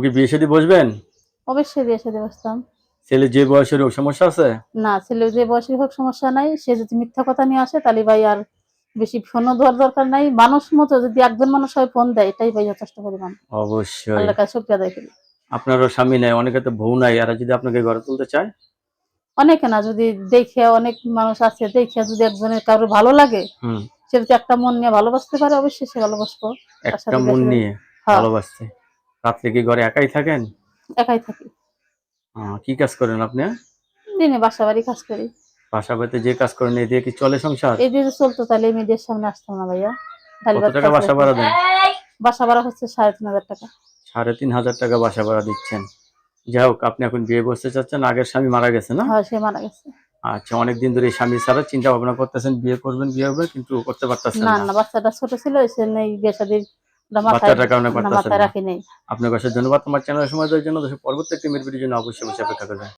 কি বিয়ে শাদী বসবেন? অবশ্যই বিয়ে শাদী বসতাম। ছেলে যে বয়সের ওর সমস্যা আছে? না, ছেলে যে বয়সের হোক সমস্যা নাই। সে যদি মিথ্যা কথা নিয়ে আসে তাহলে ভাই আর বেশি ফোনও দেওয়ার দরকার নাই। মানুষ মতো যদি একজন মানুষ হয় ফোন দেয় এটাই ভাই যথেষ্ট পরিমাণ। অবশ্যই। আল্লাহর কাছে শুকরিয়া আদায় করি। আপনারও স্বামী নাই, অনেকে তো বউ নাই, এরা যদি আপনাকে গড়ে তুলতে চায়? অনেকে না, যদি দেখে অনেক মানুষ আছে, দেখে যদি একজনের কারো ভালো লাগে, হুম। সে যদি একটা মন নিয়ে ভালোবাসতে পারে অবশ্যই সে ভালোবাসবো। তার একটা সাথে বিয়ে মন শাদী। নিয়ে হ্যাঁ, ভালোবাসতে। রাত্রে কি ঘরে একাই থাকেন? একাই থাকি। কি কাজ করেন আপনি? দিনে বাসাবাড়ি কাজ করি। বাসা বাড়িতে যে কাজ করেন এ দিয়ে কি চলে সংসার? এই দিয়ে যে চলতো তাহলে এই মেয়েদের সামনে আসতাম না ভাইয়া। ডাল কত ভাত টাকা খাইতে বাসা হতো। ভাড়া দেন? বাসা ভাড়া হচ্ছে ৩,৫০০ টাকা। ৩,৫০০ টাকা বাসা ভাড়া দিচ্ছেন। যাই হোক, আপনি এখন বিয়ে বসতে চাচ্ছেন, আগের স্বামী মারা গেছে না? হ্যাঁ, সে মারা গেছে। আচ্ছা, অনেকদিন ধরে এই স্বামী ছাড়া চিন্তা ভাবনা করতেছেন, বিয়ে করবেন, বিয়ে হবে, কিন্তু করতে পারতেছেন না, না। না, বাচ্চাটা ছোট ছিল এজন্য এই বিয়ে শাদীর মাথায় বাচ্চাটার কারণে না, পারতেছেন মাথায় না। রাখি নাই। আপনাকে অসংখ্য ধন্যবাদ আমার চ্যানেলে সময় দেওয়ার জন্য। পরবর্তী একটি ভিডিওর জন্য অবশ্যই অপেক্ষা করবেন।